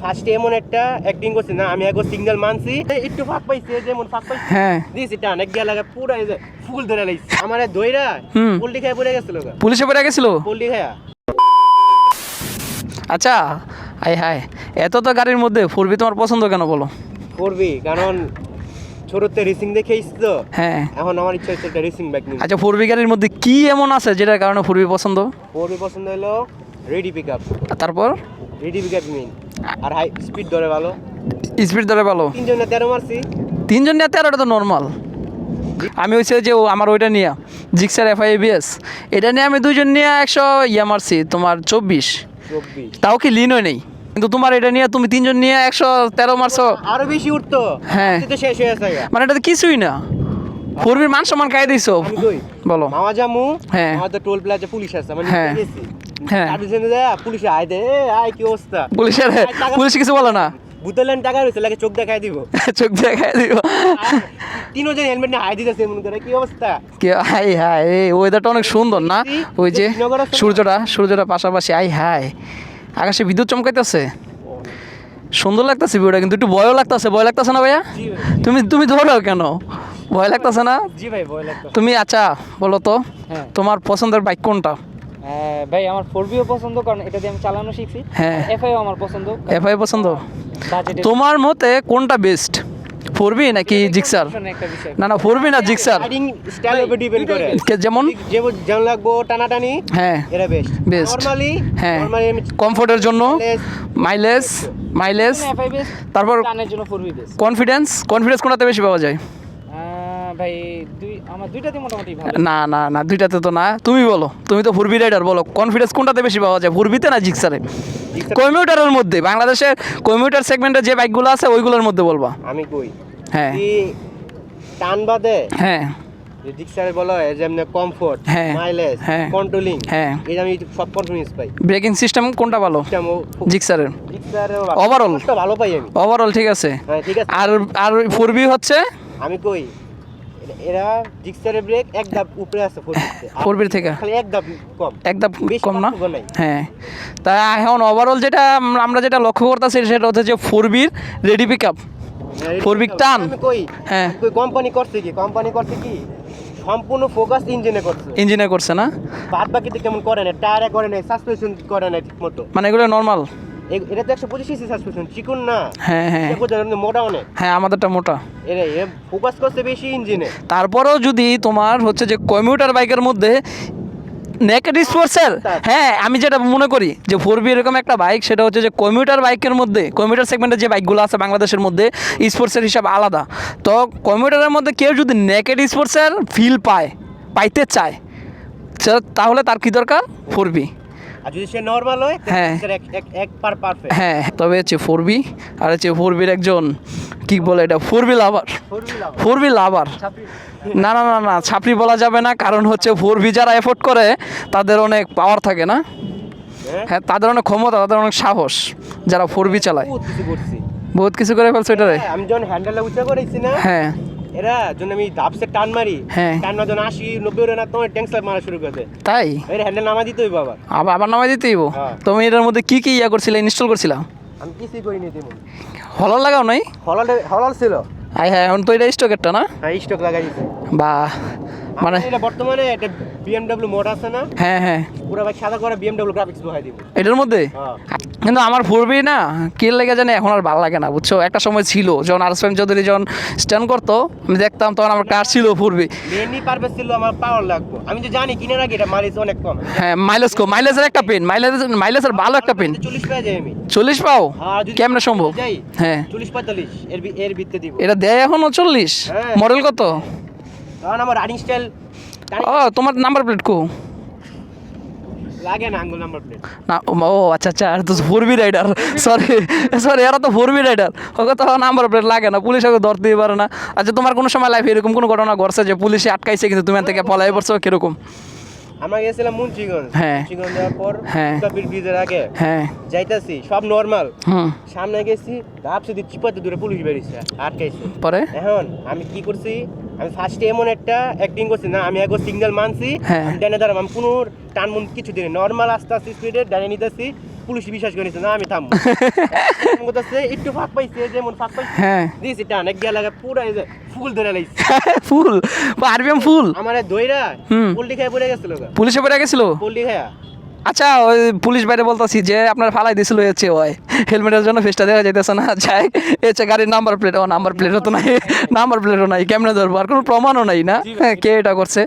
ফার্স্টে এমন একটা অ্যাক্টিং করছে না, আমি একবার সিগন্যাল মানছি, একটু ফাঁক পাইছে, যেমন ফাঁক পাইছে হ্যাঁ দিয়েছি টান এক গিয়া লাগা পুরো এই যে ফুল ধরে লাইছে আমার দইরা পোল্ট্রি খায় পড়ে গেছিল গা, পুলিশে পড়ে গেছিল। পোল্ট্রি খায়া। আচ্ছা আই হায়, এত তো গাড়ির মধ্যে ফোরবি তোমার পছন্দ কেন বলো? করবি কারণ ছোটতে রেসিং দেখে এসছি তো, হ্যাঁ এখন আমার ইচ্ছা হচ্ছে একটা রেসিং বাইক নিতে। আচ্ছা, ফোরবি গাড়ির মধ্যে কি এমন আছে যেটার কারণে ফোরবি পছন্দ? করবি পছন্দ হলো রেডি পিক আপ, তারপর রেডি পিক আপ মেইন, আর হাই স্পিড ধরে ভালো, স্পিড ধরে ভালো। 3 জন না 13 মারছি। 3 জন নিয়ে 13টা তো নর্মাল। আমি হচ্ছে যে আমার ওইটা নিয়ে জিক্সার FI-ABS, এটা নিয়ে আমি 2 জন নিয়ে 100 মারছি তোমার 24, তাও কি লিন হয় নেই। কিন্তু তোমার এটা নিয়ে তুমি 3 জন নিয়ে 113 মারছো, আরো বেশি উঠতো। হ্যাঁ। তো শেষ হয়ে গেছে গা। মানে এটা তো কিছুই না, ফোরবির মান সম্মান খাই দিছো। আমি কই বলো। মামা জামু, হ্যাঁ। আমাদের টোল প্লাজা পুলিশ আছে, মানে হ্যাঁ। গেছি হ্যাঁ। আর বিজনে দে পুলিশ আয় দে, আয় কি অবস্থা, পুলিশ কিছু বলে না, বুতলেন টাকা রইছে লাগে চোখ দেখায় দিব, চোখ দিয়ে খাই দিব। 3 জন হেলমেট নিয়ে হাই দিতেছে মনে করে, কি অবস্থা। কি হাই হাই, এই ওয়েদারটা অনেক সুন্দর না, ওই যে সূর্যটা পাশাপাশি, আই হাই আকাশে বিদ্যুৎ চমকাইতেছে, সুন্দর লাগতেছে ভিউটা, কিন্তু একটু ভয়ও লাগতেছে। ভয় লাগতেছে না ভাইয়া? জি ভাই। তুমি ধরো কেন, ভয় লাগতেছে না? জি ভাই ভয় লাগতো। তুমি আচ্ছা বলো তো, হ্যাঁ তোমার পছন্দের বাইক কোনটা? ভাই আমার 4Bও পছন্দ, কারণ এটা দিয়ে আমি চালানো শিখছি। হ্যাঁ। FI আমার পছন্দ। FI পছন্দ। বাজেটে তোমার মতে কোনটা বেস্ট, ফোরবি নাকি জিক্সার? একটা বিষয়। না ফোরবি না জিক্সার, রাইডিং স্টাইল উপর ডিপেন্ড করে, যেমন যেমন লাগবো টানাটানি, হ্যাঁ এরা বেস্ট Best। নরমালি। হ্যাঁ। নরমালি কমফোর্টের জন্য, মাইলেজ, FI বেস্ট, তারপর টানের জন্য 4B বেস্ট। কনফিডেন্স কোনটাতে বেশি পাওয়া যায়? ভাই আমার দুইটাতে মোটামুটি ভালো। না দুইটাতে তো না, তুমি বলো, তুমি তো ফোরবি রাইডার, বলো কনফিডেন্স কোনটাতে বেশি পাওয়া যায়, ফোরবিতে না জিক্সারে? কমিউটারের মধ্যে, বাংলাদেশের কমিউটার সেগমেন্টে যে বাইকগুলো আছে ওইগুলোর মধ্যে বলবা। আমি কই হ্যাঁ কি টান বাদে হ্যাঁ যে ডিক্সারে বলা হয় যে এমনি কমফোর্ট, হ্যাঁ, মাইলেজ, হ্যাঁ, কন্ট্রোলিং, হ্যাঁ, এই যে আমি সব কনফিডেন্স পাই। ব্রেকিং সিস্টেম কোনটা ভালো জিক্সারের? Overall? ভালো পাই আমি। ওভারঅল ঠিক আছে। হ্যাঁ ঠিক আছে। আর ফোরবি হচ্ছে আমি কই এরা জিক্সারের ব্রেক এক ধাপ উপরে আছে ফোরবির থেকে, খালি এক ধাপ কম, একদম বেশি কম না? পার্থক্য নাই। হ্যাঁ, তা এখন ওভারঅল যেটা আমরা যেটা লক্ষ্য করতেছি সেটা হচ্ছে যে ফোরবির রেডি পিক আপ, ফোরবি টান। আমি কই হ্যাঁ, কই কোম্পানি করছে কি সম্পূর্ণ ফোকাস ইঞ্জিনে করছে, ইঞ্জিনে করছে না, বাদ বাকিতে কেমন করে না, টায়ারে করে না, সাসপেনশন করে না ঠিক মতো, মানে এগুলো নর্মাল। এটা তো 125 সিসি সাসপেনশন, চিকন না। হ্যাঁ হ্যাঁ মোটা অনেক। হ্যাঁ, আমাদেরটা মোটা। এ ফোকাস করছে বেশি ইঞ্জিনে। তারপরেও যদি তোমার হচ্ছে যে কমিউটার বাইকের মধ্যে নেকেড স্পোর্টসের, হ্যাঁ আমি যেটা মনে করি যে ফোরবি এরকম একটা বাইক, সেটা হচ্ছে যে কমিউটার বাইকের মধ্যে, কমিউটার সেগমেন্টের যে বাইকগুলো আছে বাংলাদেশের মধ্যে স্পোর্টসের হিসাব আলাদা। তো কমিউটারের মধ্যে কেউ যদি নেকেড স্পোর্টসের ফিল পাইতে চায়, তাহলে তার কি দরকার? ফোরবি। আর যদি সে নরমাল হয়, হ্যাঁ এক পারফেক্ট। হ্যাঁ, তবে হচ্ছে ফোরবি, আর হচ্ছে ফোরবির একজন কি বলে এটা, ফোরবি লাভার। না ছাপড়ি বলা যাবে না, কারণ হচ্ছে ফোরবি যারা এফোর্ড করে তাদের অনেক পাওয়ার থাকে না, হ্যাঁ তাদের অনেক ক্ষমতা, তাদের অনেক সাহস, যারা ফোরবি চালায় বহুত কিছু করে ফেলছে এটারে। আমি যখন হ্যান্ডেলটা উঁচা করেছি না, হ্যাঁ এরা যখন আমি ধাপসে টান মারি, হ্যাঁ, টান মার যখন 80-90 না তোমার ট্যাঙ্ক স্ল্যাপ মারা শুরু করে দেয়। তাই এর হ্যান্ডেল নামা দিতে হইব আবার নামাই দিতেই। হ্যাঁ। তুমি এটার মধ্যে কি ইয়া করছিলা, ইনস্টল করছিলা? আমি কিছুই করিনি তেমন। হলার লাগাও নাই? হলার ছিল। হ্যাঁ, এখন তো এটা স্টকেরটা না? হ্যাঁ, স্টক লাগাই দিছি। বাহ, মানে এটা বর্তমানে একটা BMW মোড আছে না, হ্যাঁ পুরো ভাই সাদা করে BMW গ্রাফিক্স বহাই দিব এটার মধ্যে। হ্যাঁ। কিন্তু আমার ফোরবি না কি লেগে জানে এখন আর ভালো লাগে না, বুঝছো? একটা সময় ছিল যখন আরএসএম চৌধুরী যখন স্ট্যান্ড করতো, আমি দেখতাম তখন আমার কার ছিল ফোরবি। মেইনলি পারপাস ছিল আমার পাওয়ার লাগবে। আমি তো জানি কিনার আগে এটা মাইলেজ অনেক কম। হ্যাঁ, মাইলেজের একটা পেন, মাইলেজের ভালো একটা পেন। 40 পেয়ে যাই আমি। 40 পাও? আর যদি কেমনে সম্ভব? যাই, হ্যাঁ 40-45 এর ভিতরে দিব। এটা দেয় এখনো 40? হ্যাঁ। মডেল কত? কারণ আমার রানিং স্টাইল ও, তোমার নাম্বার প্লেট কো? লাগে না আঙ্গুল নাম্বার প্লেট। না, ও আচ্ছা, আর তো ফোরবি রাইডার, সরি এরা তো ফোরবি রাইডার, ওকে তো নাম্বার প্লেট লাগে না, পুলিশ ওকে ধরতেই পারে না। আচ্ছা, তোমার কোনো সময় লাইফে এরকম কোনো ঘটনা ঘটছে যে পুলিশে আটকাইছে কিন্তু তুমি এখান থেকে পলাই পড়ছো, কিরকম? আমরা গেছিলাম মুন্সিগঞ্জ। হ্যাঁ। মুন্সিগঞ্জ যাওয়ার পর হ্যাঁ। কপিল ব্রিজের আগে হ্যাঁ যাইতাছি, সব নরমাল। হুম, সামনে গেছি, ধাপ শুধু চিপাতে দূরে পুলিশ বেরিয়েছে, আটকাইছে। পরে এখন আমি কি করছি, আমি ফার্স্টে এমন একটা অ্যাক্টিং করছি না, আমি একবার সিগন্যাল মানছি, হ্যাঁ। আমি ডানে দাঁড়াম, আমি কোনো টান মুন কিছু দিই নর্মাল আস্তে আস্তে স্পিডে ডানে নিতেছি, পুলিশ বিশ্বাস করেছে না আমি থামবো বলতেছে একটু ফাঁক পাইছে যেমন ফাঁক পাইছে হ্যাঁ দিয়েছি টান এক গিয়া লাগা পুরা এই যে ফুল ধরে লাইছে ফুল আরবিএম ফুল আমার দইরা হুম। পোল্ট্রি খাই পড়ে গেছিল পুলিশে পড়ে গেছিল পোল্ট্রি খায়া আচ্ছা ওই পুলিশ বাইরে বলতেছি যে আপনার ফালাই দিছিল হচ্ছে ওই হেলমেটের জন্য ফেসটা দেখা যাইতেছে না যাই এসে গাড়ির নাম্বার প্লেট ও নাম্বার প্লেটও তো নাই নাম্বার প্লেটও নাই কেমনে ধরবো আর কোনো প্রমাণও নাই না হ্যাঁ কে এটা করছে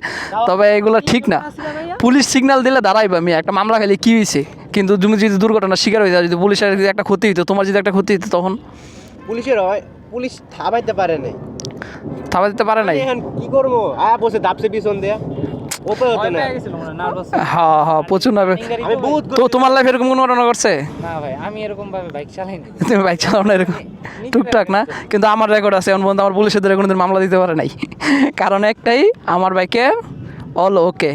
তবে এগুলো ঠিক না পুলিশ সিগন্যাল দিলে দাঁড়াইবা আমি একটা মামলা খালি কি হয়েছে কিন্তু তুমি যদি দুর্ঘটনার শিকার হয়ে যাও যদি পুলিশের যদি একটা ক্ষতি হইতো তোমার যদি একটা ক্ষতি হইতো তখন পুলিশের হয় পুলিশ থামাইতে পারে নাই থাবা দিতে পারে নাই এখন কি করবো বসে দাপসে পিছন দেয়া ওপে হতে না হ্যাঁ হ্যাঁ প্রচুর না আমি বহুত তো তোমার লাইফ এরকম কোনো ঘটনা করছে না ভাই আমি এরকম ভাবে বাইক চালাই না তুমি বাইক চালাও না এরকম টুকটাক না কিন্তু আমার রেকর্ড আছে এমন পর্যন্ত আমার পুলিশের ধরে কোনোদিন মামলা দিতে পারে নাই কারণ একটাই আমার বাইকে অল ওকে